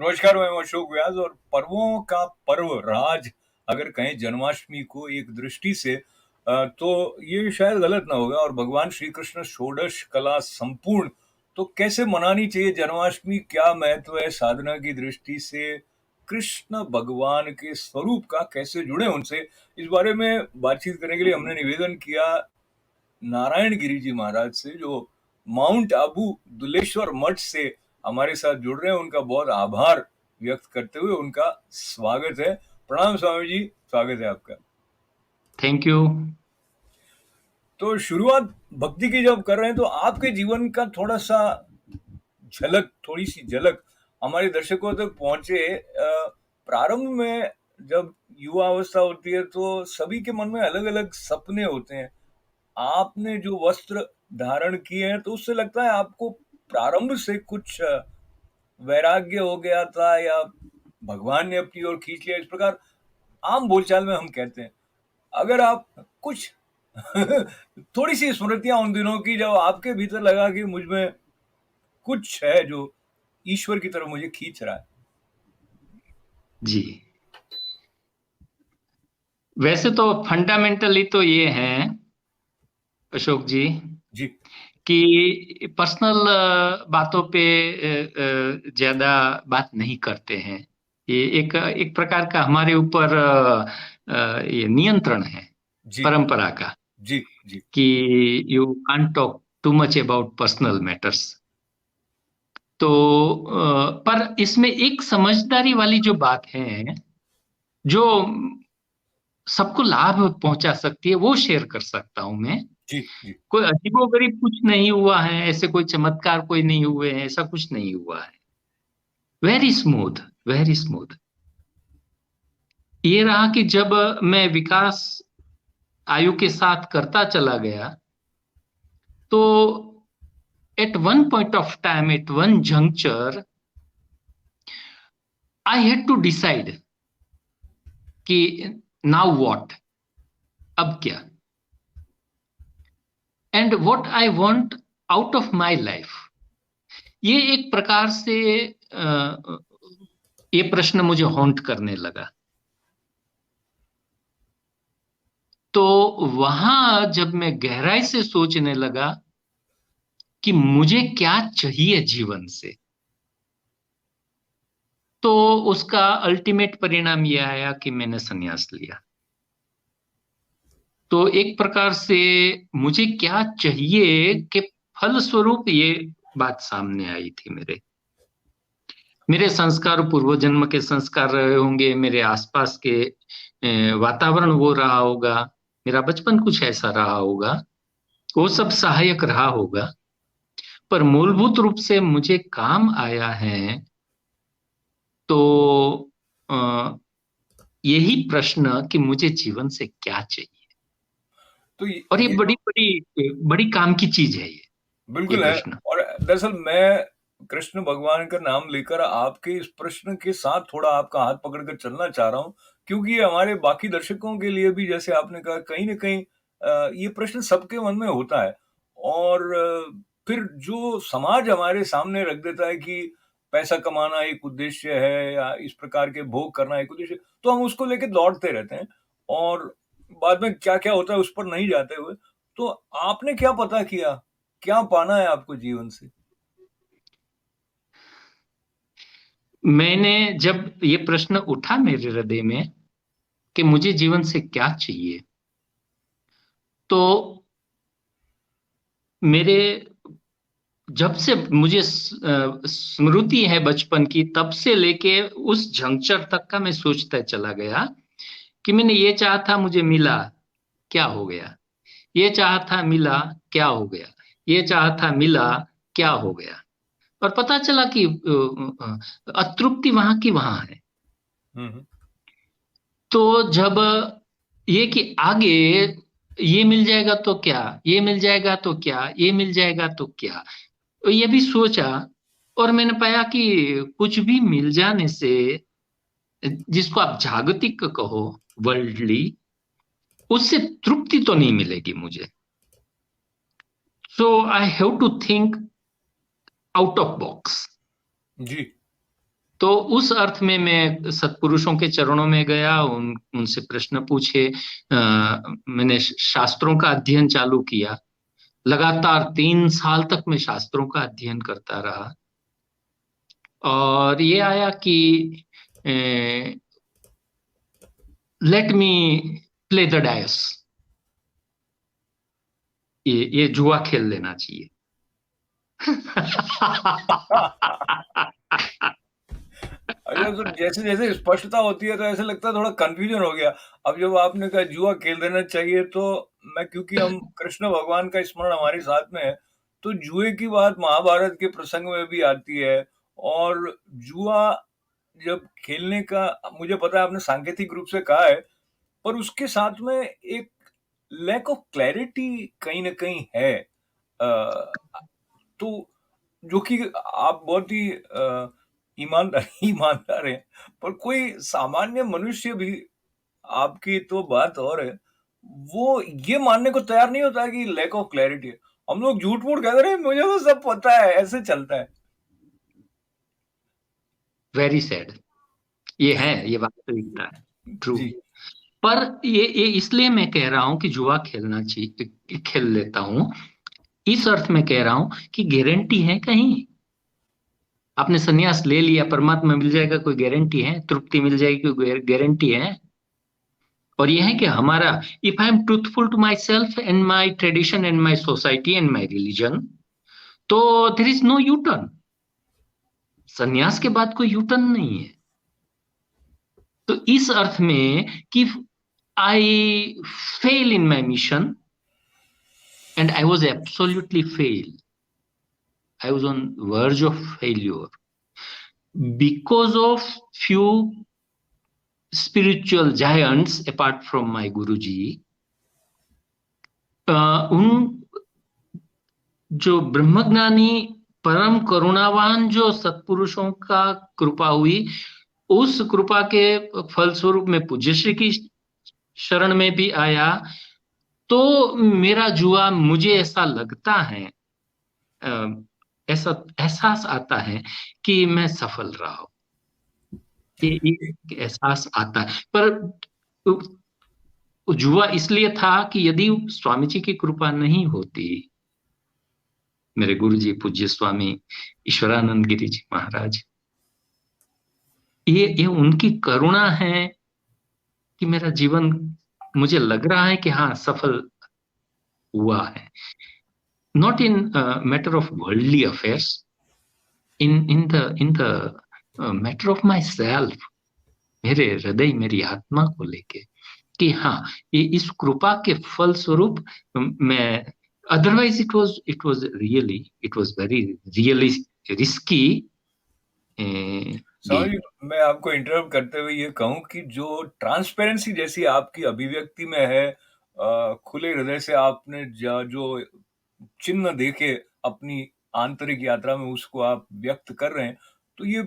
नमस्कार, मैं हूं अशोक व्यास और पर्वों का पर्व राज अगर कहें जन्माष्टमी को एक दृष्टि से तो ये शायद गलत ना होगा। और भगवान श्री कृष्ण षोडश कला संपूर्ण, तो कैसे मनानी चाहिए जन्माष्टमी, क्या महत्व है साधना की दृष्टि से, कृष्ण भगवान के स्वरूप का कैसे जुड़े उनसे, इस बारे में बातचीत करने के लिए हमने निवेदन किया नारायण गिरी जी महाराज से, जो माउंट आबू दुलेश्वर मठ से हमारे साथ जुड़ रहे हैं। उनका बहुत आभार व्यक्त करते हुए उनका स्वागत है। प्रणाम स्वामी जी, स्वागत है आपका। Thank you. तो शुरुआत भक्ति की जब कर रहे हैं तो आपके जीवन का थोड़ा सा झलक, थोड़ी सी झलक हमारे दर्शकों तक पहुंचे। प्रारंभ में जब युवा अवस्था होती है तो सभी के मन में अलग अलग सपने होते हैं। आपने जो वस्त्र धारण किए हैं तो उससे लगता है आपको प्रारंभ से कुछ वैराग्य हो गया था, या भगवान ने अपनी ओर खींच लिया, इस प्रकार आम बोलचाल में हम कहते हैं। अगर आप कुछ थोड़ी सी स्मृतियां उन दिनों की जब आपके भीतर लगा कि मुझ में कुछ है जो ईश्वर की तरफ मुझे खींच रहा है। जी, वैसे तो फंडामेंटली तो ये है अशोक जी जी कि पर्सनल बातों पे ज्यादा बात नहीं करते हैं। ये एक प्रकार का हमारे ऊपर ये नियंत्रण है जी परंपरा का जी जी कि you can't talk too much about personal matters. तो पर इसमें एक समझदारी वाली जो बात है जो सबको लाभ पहुंचा सकती है वो शेयर कर सकता हूं मैं। जी जी कोई अजीबोगरीब कुछ नहीं हुआ है, ऐसे कोई चमत्कार कोई नहीं हुए हैं, ऐसा कुछ नहीं हुआ है। Very smooth, very smooth. ये रहा कि जब मैं विकास आयु के साथ करता चला गया तो at one point of time, at one juncture, I had to decide कि नाउ व्हाट, अब क्या, and what I want out of my life. ये एक प्रकार से ये प्रश्न मुझे हॉन्ट करने लगा। तो वहां जब मैं गहराई से सोचने लगा कि मुझे क्या चाहिए जीवन से, तो उसका अल्टीमेट परिणाम यह आया कि मैंने संन्यास लिया। तो एक प्रकार से मुझे क्या चाहिए के फलस्वरूप ये बात सामने आई थी। मेरे मेरे संस्कार, पूर्व जन्म के संस्कार रहे होंगे, मेरे आसपास के वातावरण वो रहा होगा, मेरा बचपन कुछ ऐसा रहा होगा, वो सब सहायक रहा होगा। पर मूलभूत रूप से मुझे काम आया है तो यही प्रश्न कि मुझे जीवन से क्या चाहिए। तो और ये ये बड़ी बड़ी बड़ी काम की चीज है ये बिल्कुल है। प्रश्न। और दरअसल मैं कृष्ण भगवान का नाम लेकर आपके इस प्रश्न के साथ थोड़ा आपका हाथ पकड़कर चलना चाह रहा हूं, क्योंकि ये हमारे बाकी दर्शकों के लिए भी, जैसे आपने कहा, कहीं ना कहीं ये प्रश्न सबके मन में होता है। और फिर जो समाज हमारे सामने रख देता है कि पैसा कमाना एक उद्देश्य है या इस प्रकार के भोग करना एक उद्देश्य, तो हम उसको लेके दौड़ते रहते हैं और बाद में क्या क्या होता है उस पर नहीं जाते हुए। तो आपने क्या पता किया, क्या पाना है आपको जीवन से? मैंने जब ये प्रश्न उठा मेरे हृदय में कि मुझे जीवन से क्या चाहिए, तो मेरे जब से मुझे स्मृति है बचपन की, तब से लेके उस जंक्चर तक का मैं सोचता चला गया कि मैंने ये चाहा था, मुझे मिला, क्या हो गया। ये चाहा था, मिला, क्या हो गया। ये चाहा था, मिला, क्या हो गया। और पता चला कि अतृप्ति वहां की वहां है। हम्म तो जब ये कि आगे ये मिल जाएगा तो क्या, ये मिल जाएगा तो क्या, ये मिल जाएगा तो क्या, तो ये भी सोचा। और मैंने पाया कि कुछ भी मिल जाने से, जिसको आप जागतिक कहो, वर्ल्डली, उससे तृप्ति तो नहीं मिलेगी मुझे। So I have to think out of box. जी तो उस अर्थ में मैं सत्पुरुषों के चरणों में गया, उनसे प्रश्न पूछे। मैंने शास्त्रों का अध्ययन चालू किया। लगातार 3 साल तक मैं शास्त्रों का अध्ययन करता रहा, और ये आया कि let me play the dice, ये जुआ खेल लेना चाहिए। अच्छा, तो जैसे जैसे स्पष्टता होती है तो ऐसे लगता है थोड़ा कंफ्यूजन हो गया। अब जब आपने कहा जुआ खेल देना चाहिए, तो मैं, क्योंकि हम कृष्ण भगवान का स्मरण हमारे साथ में है, तो जुए की बात महाभारत के प्रसंग में भी आती है। और जुआ जब खेलने का, मुझे पता है आपने सांकेतिक रूप से कहा है, पर उसके साथ में एक लैक ऑफ क्लैरिटी कहीं न कहीं है। तो जो कि आप बहुत ही ईमानदार ईमानदार हैं, पर कोई सामान्य मनुष्य भी, आपकी तो बात और है, वो ये मानने को तैयार नहीं होता है कि लैक ऑफ क्लैरिटी है। हम लोग झूठ-मूठ कह रहे हैं, मुझे तो सब पता है, ऐसे चलता है। Very sad. ये है, ये वास्तविकता है, ट्रू। जी, पर ये इसलिए मैं कह रहा हूं कि जुआ खेलना चाहिए, खेल लेता हूं, इस अर्थ में कह रहा हूं कि गारंटी है कहीं? आपने संन्यास ले लिया, परमात्मा मिल जाएगा, कोई गारंटी है? तृप्ति मिल जाएगी, कोई गारंटी है? और यह है कि हमारा, if I am truthful to myself and my tradition and my society and my religion, तो there is no U turn. संन्यास के बाद कोई यू टर्न नहीं है। तो इस अर्थ में कि I fail in my mission, and I was absolutely fail, I was on verge of failure, because of few spiritual giants apart from my Guruji, उन जो ब्रह्मज्ञानी परम करुणावान जो सत्पुरुषों का कृपा हुई, उस कृपा के फलस्वरूप में पूज्य श्री की शरण में भी आया। तो मेरा जुआ, मुझे ऐसा लगता है, ऐसा एहसास आता है कि मैं सफल रहा हूं। ये एक एहसास आता है। पर जुआ इसलिए था कि यदि स्वामी जी की कृपा नहीं होती, मेरे गुरु जी पूज्य स्वामी ईश्वरानंद गिरी जी महाराज, ये उनकी करुणा है कि मेरा जीवन, मुझे लग रहा है कि हाँ, सफल हुआ है। Not in matter of worldly affairs, in the matter of my self, मेरे हृदय, मेरी आत्मा को लेके, कि हाँ, ये इस कृपा के फल स्वरूप मैं, otherwise it was very really risky. Swami गेम। जी, मैं आपको इंटरप्ट करते हुए ये कहूँ कि जो ट्रांसपेरेंसी जैसी आपकी अभिव्यक्ति में है, खुले हृदय से आपने जो चिन्ह देखे अपनी आंतरिक यात्रा में, उसको आप व्यक्त कर रहे हैं, तो ये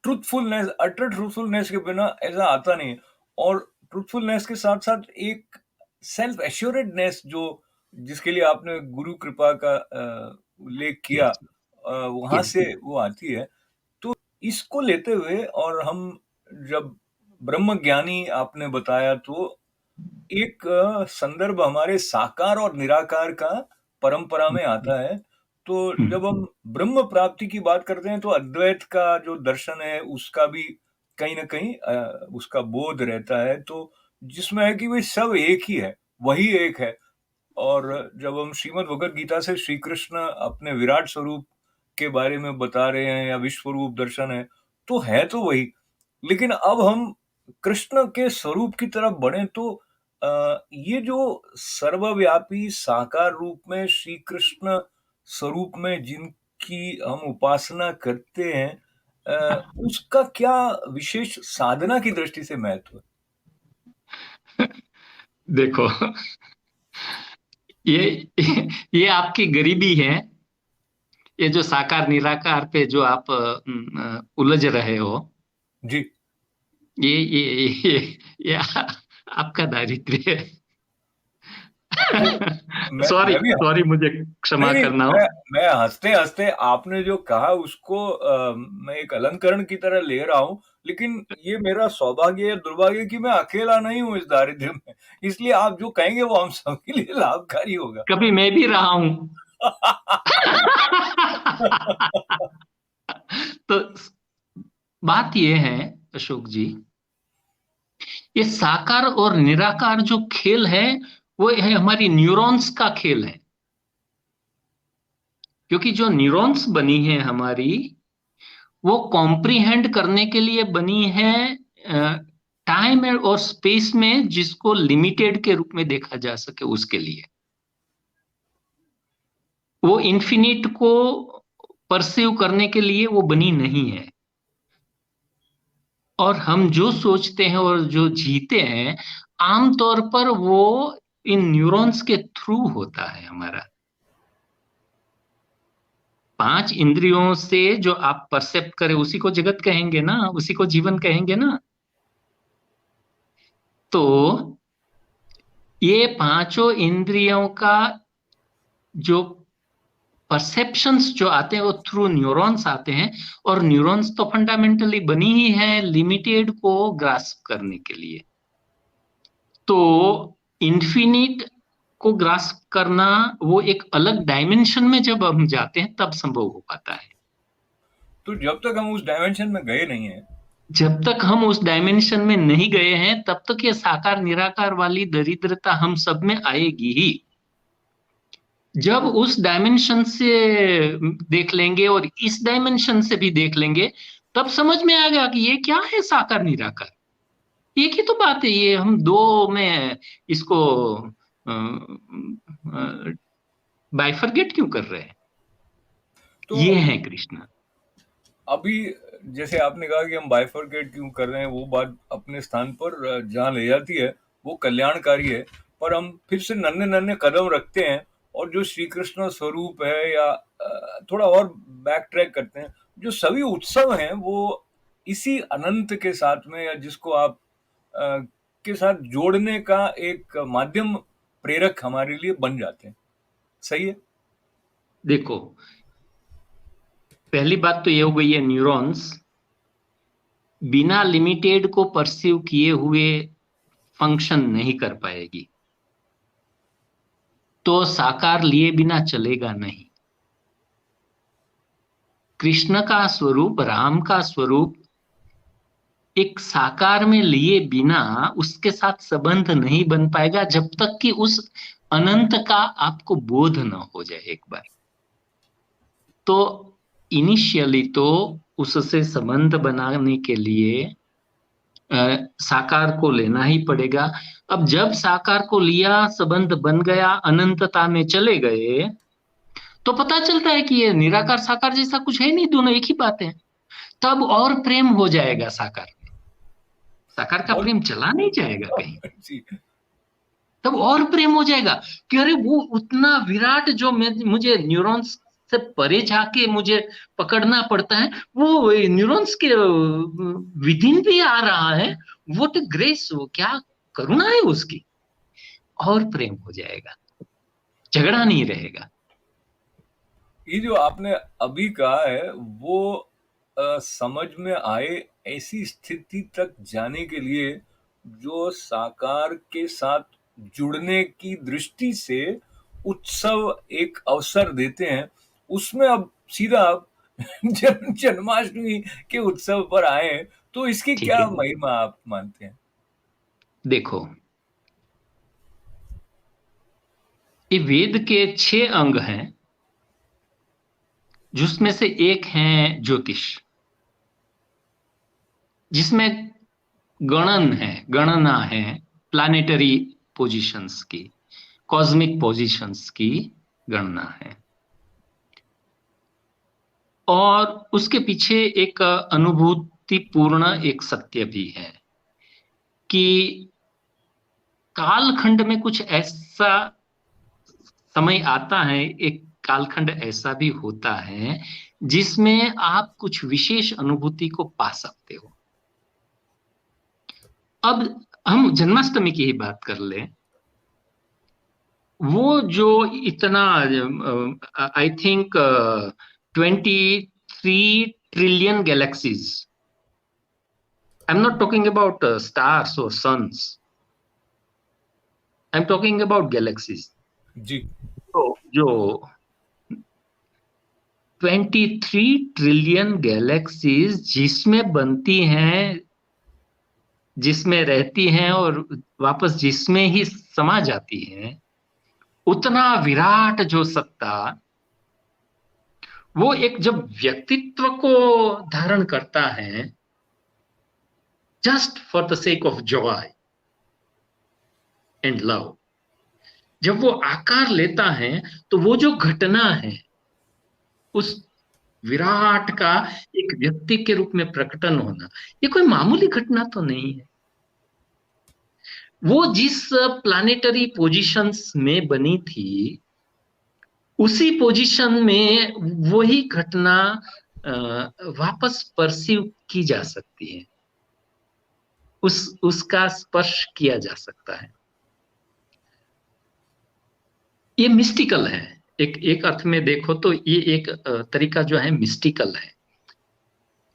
ट्रूथफुलनेस, अटर ट्रूथफुलनेस के बिना ऐसा आता नहीं है। और ट्रूथफुलनेस के साथ-साथ एक सेल्फ एश्योरेडनेस, जो जिसके लिए आपने गुरु कृपा का उल्लेख किया, यस। वहाँ यस। से वो आती है। तो इसको लेते हुए, और हम जब ब्रह्म ज्ञानी आपने बताया, तो एक संदर्भ हमारे साकार और निराकार का परंपरा में आता है। तो जब हम ब्रह्म प्राप्ति की बात करते हैं, तो अद्वैत का जो दर्शन है, उसका भी कहीं न कहीं उसका बोध रहता है। तो जिसमें है कि वे सब एक ही है, वही एक है। और जब हम श्रीमद् भगवद गीता से श्री कृष्ण अपने विराट स्वरूप के बारे में बता रहे हैं, या विश्व रूप दर्शन है तो वही। लेकिन अब हम कृष्ण के स्वरूप की तरफ बढ़ें, तो ये जो सर्वव्यापी साकार रूप में श्री कृष्ण स्वरूप में जिनकी हम उपासना करते हैं, उसका क्या विशेष साधना की दृष्टि से महत्व है? देखो, ये ये आपकी गरीबी है। ये जो साकार निराकार पे जो आप उलझ रहे हो, जी। ये आपका दारिद्र्य है। तो सॉरी मैं भी सॉरी, मुझे नहीं, क्षमा नहीं, करना हो। मैं हँसते-हँसते आपने जो कहा उसको मैं एक अलंकरण की तरह ले रहा हूँ, लेकिन ये मेरा सौभाग्य या दुर्भाग्य कि मैं अकेला नहीं हूँ इस दारिद्र्य में। इसलिए आप जो कहेंगे वो हम सबके लिए लाभकारी होगा। कभी मैं भी रहा हूं। तो बात ये है अशोक जी, ये साकार और निराकार जो खेल है, वो है हमारी न्यूरॉन्स का खेल है। क्योंकि जो न्यूरॉन्स बनी है हमारी, वो कॉम्प्रीहेंड करने के लिए बनी है टाइम और स्पेस में, जिसको लिमिटेड के रूप में देखा जा सके उसके लिए। वो इन्फिनिट को परसीव करने के लिए वो बनी नहीं है। और हम जो सोचते हैं और जो जीते हैं, आमतौर पर वो इन न्यूरॉन्स के थ्रू होता है हमारा। 5 इंद्रियों से जो आप परसेप्ट करें उसी को जगत कहेंगे ना, उसी को जीवन कहेंगे ना। तो ये पांचों इंद्रियों का जो परसेप्शंस जो आते हैं वो थ्रू न्यूरॉन्स आते हैं। और न्यूरॉन्स तो फंडामेंटली बनी ही है लिमिटेड को ग्रास्प करने के लिए। तो इन्फिनिट को ग्रास्प करना, वो एक अलग डायमेंशन में जब हम जाते हैं तब संभव हो पाता है। तो जब तक हम उस डायमेंशन में गए नहीं हैं, जब तक हम उस डायमेंशन में नहीं गए हैं तब तक ये साकार निराकार वाली दरिद्रता हम सब में आएगी ही। जब उस डायमेंशन से देख लेंगे और इस डायमेंशन से भी देख लेंगे, तब समझ में आएगा कि ये क्या है साकार निराकार। एक ही तो बात है, ये हम दो में इसको बाइफरगेट क्यों कर रहे हैं। तो ये है कृष्ण। अभी जैसे आपने कहा कि हम बाइफरकेट क्यों कर रहे हैं, वो बात अपने स्थान पर जहाँ ले जाती है वो कल्याणकारी है। पर हम फिर से नन्हे नन्हे कदम रखते हैं और जो श्री कृष्ण स्वरूप है या थोड़ा और बैक ट्रैक करते हैं। जो सभी उत्सव हैं वो इसी अनंत के साथ में या जिसको आप अ, के साथ जोड़ने का एक माध्यम प्रेरक हमारे लिए बन जाते हैं। सही है। देखो, पहली बात तो ये हो गई है, न्यूरॉन्स बिना लिमिटेड को परसीव किए हुए फंक्शन नहीं कर पाएगी। तो साकार लिए बिना चलेगा नहीं। कृष्ण का स्वरूप, राम का स्वरूप एक साकार में लिए बिना उसके साथ संबंध नहीं बन पाएगा, जब तक कि उस अनंत का आपको बोध न हो जाए एक बार। तो इनिशियली तो उससे संबंध बनाने के लिए साकार को लेना ही पड़ेगा। अब जब साकार को लिया, संबंध बन गया, अनंतता में चले गए, तो पता चलता है कि ये निराकार साकार जैसा कुछ है नहीं, दोनों एक ही बात है। तब और प्रेम हो जाएगा साकार। साकार का बहुत प्रेम चला नहीं जाएगा कहीं। जी। तब और प्रेम हो जाएगा कि अरे वो उतना विराट जो मुझे न्यूरॉन्स से परे जाके मुझे पकड़ना पड़ता है, वो न्यूरॉन्स के विदिन भी आ रहा है। व्हाट ग्रेस, वो क्या करुणा है उसकी। और प्रेम हो जाएगा, झगड़ा नहीं रहेगा। ये जो आपने अभी कहा है वो समझ में आए ऐसी स्थिति तक जाने के लिए जो साकार के साथ जुड़ने की दृष्टि से उत्सव एक अवसर देते हैं, उसमें अब सीधा आप जन्माष्टमी के उत्सव पर आए, तो इसकी ठीक क्या है, महिमा आप मानते हैं? देखो, ये वेद के 6 अंग हैं, जिसमें से एक है ज्योतिष, जिसमें गणना है प्लानिटरी पोजीशंस की, कॉस्मिक पोजीशंस की गणना है। और उसके पीछे एक अनुभूतिपूर्ण एक सत्य भी है कि कालखंड में कुछ ऐसा समय आता है, एक कालखंड ऐसा भी होता है जिसमें आप कुछ विशेष अनुभूति को पा सकते हो। अब हम जन्माष्टमी की ही बात कर लें। वो जो इतना, I think 23 trillion galaxies, I am not talking about stars और suns, I am talking about galaxies. जी। तो जो 23 ट्रिलियन गैलेक्सीज जिसमें बनती हैं, जिसमें रहती हैं और वापस जिसमें ही समा जाती हैं, उतना विराट जो सत्ता, वो एक जब व्यक्तित्व को धारण करता है, just for the sake of Joy and love, जब वो आकार लेता है, तो वो जो घटना है, उस विराट का एक व्यक्ति के रूप में प्रकटन होना, ये कोई मामूली घटना तो नहीं है। वो जिस प्लानिटरी पोजीशंस में बनी थी, उसी पोजीशन में वही घटना वापस परसीव की जा सकती है, उसका स्पर्श किया जा सकता है। ये मिस्टिकल है, एक एक अर्थ में देखो तो ये एक तरीका जो है मिस्टिकल है।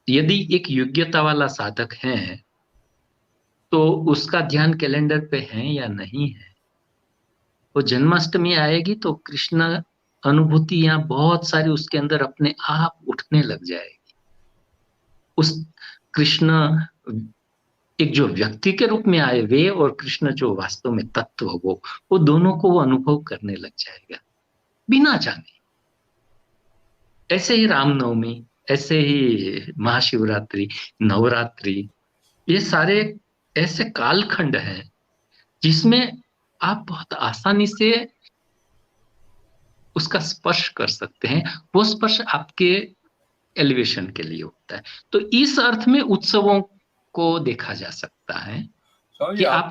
यदि एक योग्यता वाला साधक है, तो उसका ध्यान कैलेंडर पे है या नहीं है, वो जन्माष्टमी आएगी तो कृष्ण अनुभूतियां बहुत सारी उसके अंदर अपने आप उठने लग जाएगी। उस कृष्ण एक जो व्यक्ति के रूप में आए वे, और कृष्ण जो वास्तव में तत्व, वो दोनों को वो अनुभव करने लग जाएगा बिना जाने। ऐसे ही रामनवमी, ऐसे ही महाशिवरात्रि, नवरात्रि, ये सारे ऐसे कालखंड हैं जिसमें आप बहुत आसानी से उसका स्पर्श कर सकते हैं। वो स्पर्श आपके एलिवेशन के लिए होता है। तो इस अर्थ में उत्सवों को देखा जा सकता है स्वामी जी, कि आप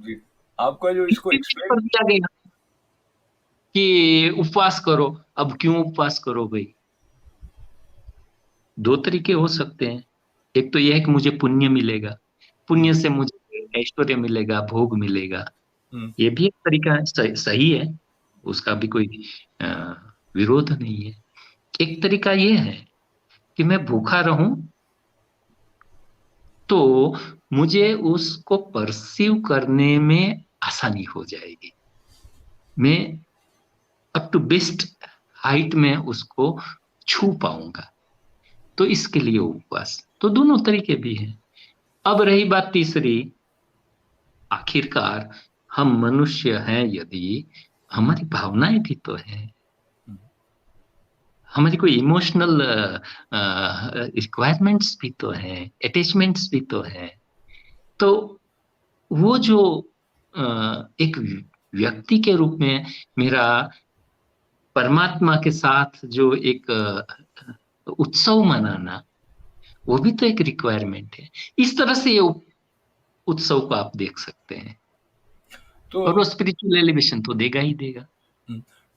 जी, आपका जो इसको कर एक्सप्लेन, दिया गया कि उपवास करो। अब क्यों उपवास करो भाई? दो तरीके हो सकते हैं। एक तो यह है कि मुझे पुण्य मिलेगा, पुण्य से मुझे ऐश्वर्य मिलेगा, भोग मिलेगा, ये भी एक तरीका है, सही है, उसका भी कोई अ, विरोध नहीं है। एक तरीका ये है कि मैं भूखा रहूं तो मुझे उसको परसीव करने में आसानी हो जाएगी, मैं अप टू बेस्ट हाइट में उसको छू पाऊंगा। तो इसके लिए उपवास, तो दोनों तरीके भी हैं। अब रही बात तीसरी, आखिरकार हम मनुष्य हैं, यदि हमारी भावनाएं भी तो हैं, हमारी कोई इमोशनल रिक्वायरमेंट्स भी तो हैं, अटैचमेंट्स भी तो हैं। तो वो जो एक व्यक्ति के रूप में मेरा परमात्मा के साथ जो एक उत्सव मनाना, वो भी तो एक रिक्वायरमेंट है। इस तरह से ये उत्सव को आप देख सकते हैं, तो और वो स्पिरिचुअल एलिवेशन तो देगा ही देगा।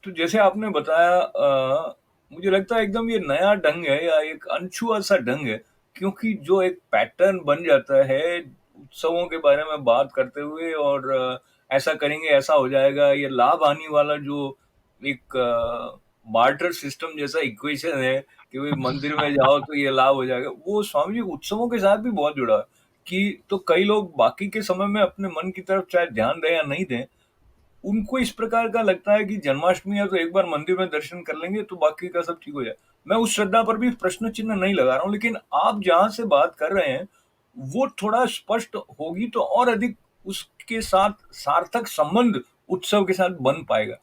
तो जैसे आपने बताया, मुझे लगता है एकदम ये नया ढंग है या एक अनछुआ सा ढंग है, क्योंकि जो एक पैटर्न बन जाता है उत्सवों के बारे में बात करते हुए, और ऐसा करेंगे ऐसा हो जाएगा, ये लाभ हानि वाला जो एक बार्टर सिस्टम जैसा इक्वेशन है कि भाई मंदिर में जाओ तो ये लाभ हो जाएगा, वो स्वामी जी उत्सवों के साथ भी बहुत जुड़ा है। कि तो कई लोग बाकी के समय में अपने मन की तरफ चाहे ध्यान दें या नहीं दें, उनको इस प्रकार का लगता है कि जन्माष्टमी है तो एक बार मंदिर में दर्शन कर लेंगे तो बाकी का सब ठीक हो जाए। मैं उस श्रद्धा पर भी प्रश्न चिन्ह नहीं लगा रहा हूँ, लेकिन आप जहां से बात कर रहे हैं वो थोड़ा स्पष्ट होगी तो और अधिक उसके साथ सार्थक संबंध उत्सव के साथ बन पाएगा।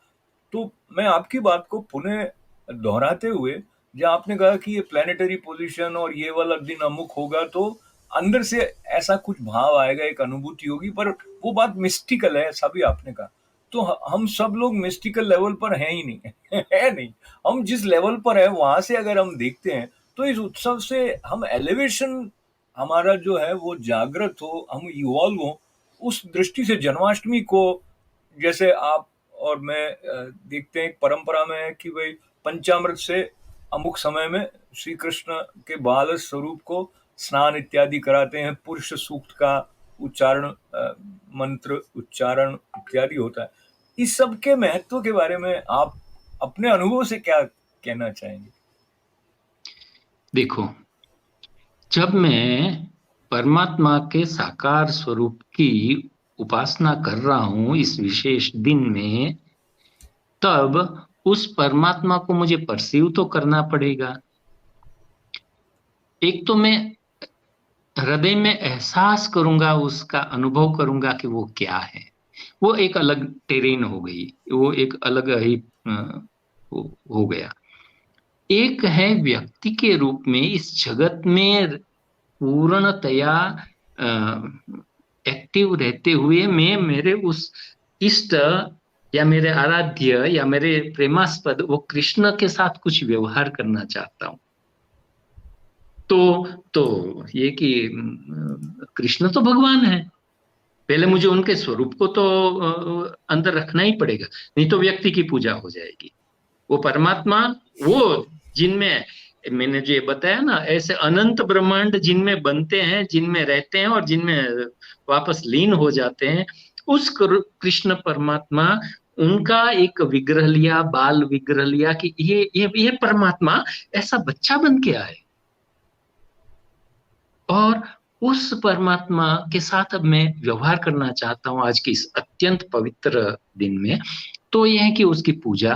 तो मैं आपकी बात को पुनः दोहराते हुए, जहाँ आपने कहा कि ये प्लानिटरी पोजीशन और ये वाला दिन अमुक होगा, तो अंदर से ऐसा कुछ भाव आएगा, एक अनुभूति होगी, पर वो बात मिस्टिकल है, ऐसा भी आपने कहा। तो हम सब लोग मिस्टिकल लेवल पर हैं ही नहीं है नहीं। हम जिस लेवल पर है वहां से अगर हम देखते हैं तो इस उत्सव से हम एलिवेशन हमारा जो है वो जागृत हो, हम इवॉल्व हो। उस दृष्टि से जन्माष्टमी को, जैसे आप और मैं देखते हैं एक परंपरा में है कि भाई पंचामृत से अमुक समय में श्री कृष्ण के बाल स्वरूप को स्नान इत्यादि कराते हैं, पुरुष सूक्त का उच्चारण, मंत्र उच्चारण इत्यादि होता है। इस सब के महत्व के बारे में आप अपने अनुभव से क्या कहना चाहेंगे? देखो, जब मैं परमात्मा के साकार स्वरूप की उपासना कर रहा हूं इस विशेष दिन में, तब उस परमात्मा को मुझे परसीव तो करना पड़ेगा। एक तो मैं हृदय में एहसास करूंगा, उसका अनुभव करूंगा कि वो क्या है। वो एक अलग टेरेन हो गई, वो एक अलग ही हो गया। एक है व्यक्ति के रूप में इस जगत में पूर्णतया एक्टिव रहते हुए मैं मेरे उस इष्ट या मेरे आराध्य या मेरे प्रेमास्पद वो कृष्ण के साथ कुछ व्यवहार करना चाहता हूँ। तो ये कि कृष्ण तो भगवान है, पहले मुझे उनके स्वरूप को तो अंदर रखना ही पड़ेगा, नहीं तो व्यक्ति की पूजा हो जाएगी। वो परमात्मा, वो जिनमें मैंने जो ये बताया ना, ऐसे अनंत ब्रह्मांड जिनमें बनते हैं, जिनमें रहते हैं और जिनमें वापस लीन हो जाते हैं, उस कृष्ण परमात्मा, उनका एक विग्रह लिया, बाल विग्रह लिया कि ये परमात्मा ऐसा बच्चा बन के आए, और उस परमात्मा के साथ अब मैं व्यवहार करना चाहता हूं आज की इस अत्यंत पवित्र दिन में। तो यह है कि उसकी पूजा,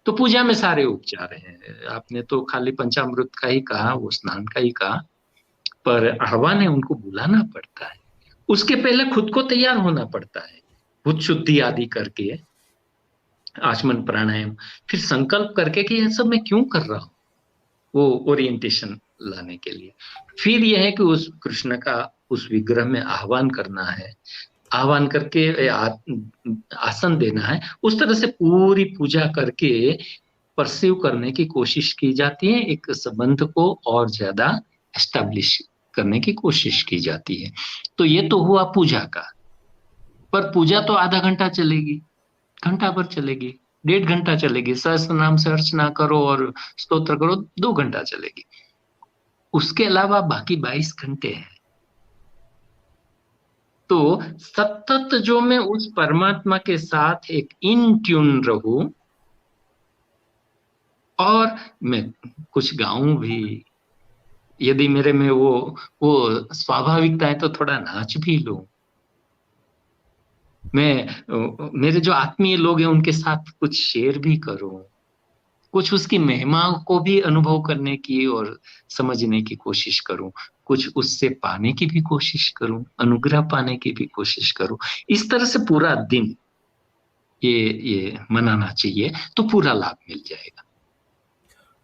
तो पूजा में सारे उपचार हैं। आपने तो खाली पंचामृत का ही कहा, वो स्नान का ही कहा, पर आह्वान है, उनको बुलाना पड़ता है। उसके पहले खुद को तैयार होना पड़ता है, खुद शुद्धि आदि करके, आचमन प्राणायाम, फिर संकल्प करके कि यह सब मैं क्यों कर रहा हूँ, वो ओरिएंटेशन लाने के लिए। फिर यह है कि उस कृष्ण का उस विग्रह में आह्वान करना है, आह्वान करके आसन देना है। उस तरह से पूरी पूजा करके परसीव करने की कोशिश की जाती है, एक संबंध को और ज्यादा एस्टेब्लिश करने की कोशिश की जाती है। तो ये तो हुआ पूजा का। पर पूजा तो आधा घंटा चलेगी, घंटा भर चलेगी, 1.5 घंटा चलेगी, सहस्त्र नाम से अर्चना करो और स्तोत्र करो, 2 घंटा चलेगी। उसके अलावा बाकी 22 घंटे हैं। तो सतत जो मैं उस परमात्मा के साथ एक इन ट्यून रहूं, और मैं कुछ गाऊं भी, यदि मेरे में वो स्वाभाविकता है तो थोड़ा नाच भी लूं। मेरे जो आत्मीय लोग हैं उनके साथ कुछ शेयर भी करूं, कुछ उसकी महिमा को भी अनुभव करने की और समझने की कोशिश करूं, कुछ उससे पाने की भी कोशिश करूं, अनुग्रह पाने की भी कोशिश करूं। इस तरह से पूरा दिन ये मनाना चाहिए, तो पूरा लाभ मिल जाएगा।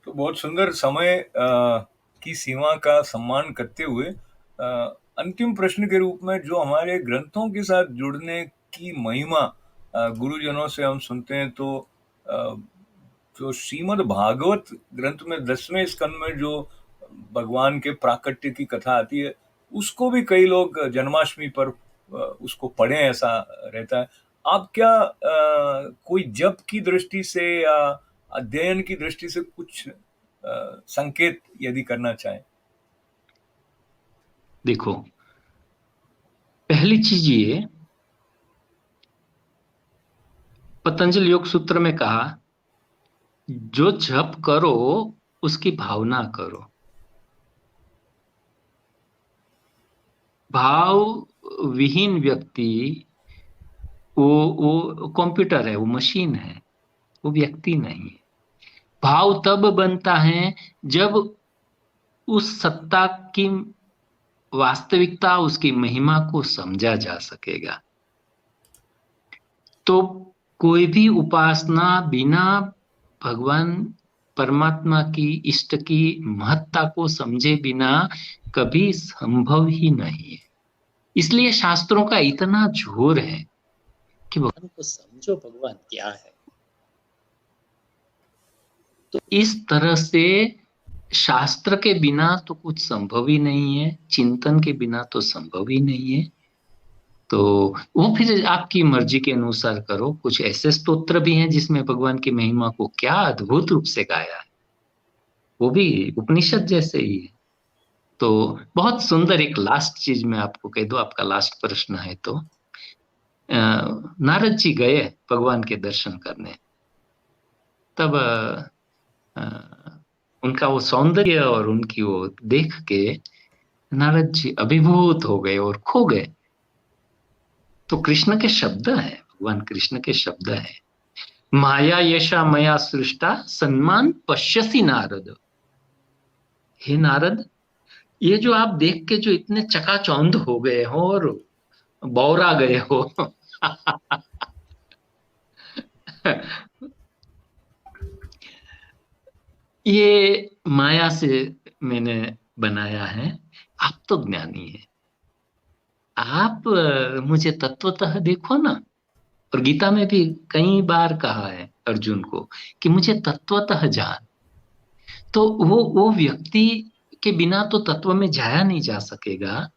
तो बहुत सुंदर समय की सीमा का सम्मान करते हुए अंतिम प्रश्न के रूप में, जो हमारे ग्रंथों के साथ जुड़ने की महिमा गुरुजनों से हम सुनते हैं, तो अ, जो श्रीमद् भागवत ग्रंथ में 10वें स्कंद में जो भगवान के प्राकट्य की कथा आती है, उसको भी कई लोग जन्माष्टमी पर उसको पढ़ें, ऐसा रहता है। आप क्या कोई जप की दृष्टि से या अध्ययन की दृष्टि से कुछ संकेत यदि करना चाहें? देखो, पहली चीज ये, पतंजलि योग सूत्र में कहा, जो जप करो उसकी भावना करो। भाव विहीन व्यक्ति, वो कंप्यूटर है, वो मशीन है, वो व्यक्ति नहीं है। भाव तब बनता है जब उस सत्ता की वास्तविकता, उसकी महिमा को समझा जा सकेगा। तो कोई भी उपासना बिना भगवान परमात्मा की, इष्ट की महत्ता को समझे बिना कभी संभव ही नहीं है। इसलिए शास्त्रों का इतना जोर है कि भगवान को समझो, भगवान क्या है। तो इस तरह से शास्त्र के बिना तो कुछ संभव ही नहीं है, चिंतन के बिना तो संभव ही नहीं है। तो वो फिर आपकी मर्जी के अनुसार करो। कुछ ऐसे स्तोत्र भी हैं जिसमें भगवान की महिमा को क्या अद्भुत रूप से गाया है, वो भी उपनिषद जैसे ही है। तो बहुत सुंदर एक लास्ट चीज मैं आपको कह दूं, आपका लास्ट प्रश्न है तो, नारद जी गए भगवान के दर्शन करने। तब उनका वो सौंदर्य और उनकी वो देख के नारद जी अभिभूत हो गए और खो गए। तो कृष्ण के शब्द है, भगवान कृष्ण के शब्द है, माया यशा मया सृष्टा सम्मान पश्यसी नारद। हे नारद, ये जो आप देख के जो इतने चकाचौंध हो गए हो और बौरा गए हो ये माया से मैंने बनाया है। आप तो ज्ञानी है, आप मुझे तत्वतः देखो ना। और गीता में भी कई बार कहा है अर्जुन को कि मुझे तत्वतः जान। तो वो व्यक्ति के बिना तो तत्व में जाया नहीं जा सकेगा।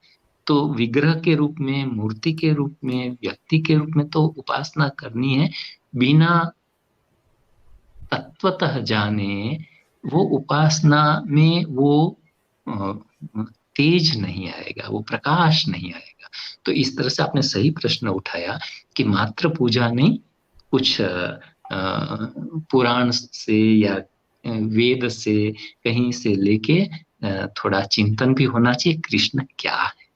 तो विग्रह के रूप में, मूर्ति के रूप में, व्यक्ति के रूप में तो उपासना करनी है। बिना तत्वतः जाने वो उपासना में वो अ, तेज नहीं आएगा, वो प्रकाश नहीं आएगा। तो इस तरह से आपने सही प्रश्न उठाया कि मात्र पूजा नहीं, कुछ पुराण से या वेद से कहीं से लेके थोड़ा चिंतन भी होना चाहिए कृष्ण क्या है।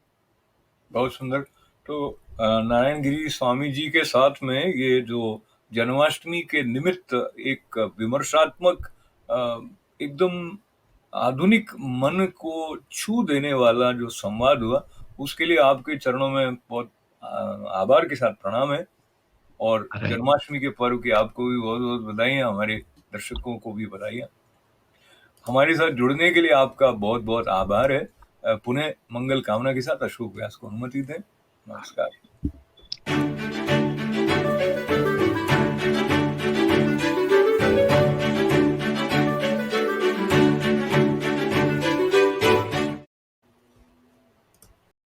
बहुत सुंदर। तो नारायण गिरी स्वामी जी के साथ में ये जो जन्माष्टमी के निमित्त एक विमर्शात्मक एकदम आधुनिक मन को छू देने वाला जो संवाद हुआ, उसके लिए आपके चरणों में बहुत आभार के साथ प्रणाम है। और अरे जन्माष्टमी के पर्व की आपको भी बहुत बहुत बधाइयाँ, हमारे दर्शकों को भी बधाइयाँ। हमारे साथ जुड़ने के लिए आपका बहुत बहुत आभार है। पुनः मंगल कामना के साथ अशोक व्यास को अनुमति दें। नमस्कार।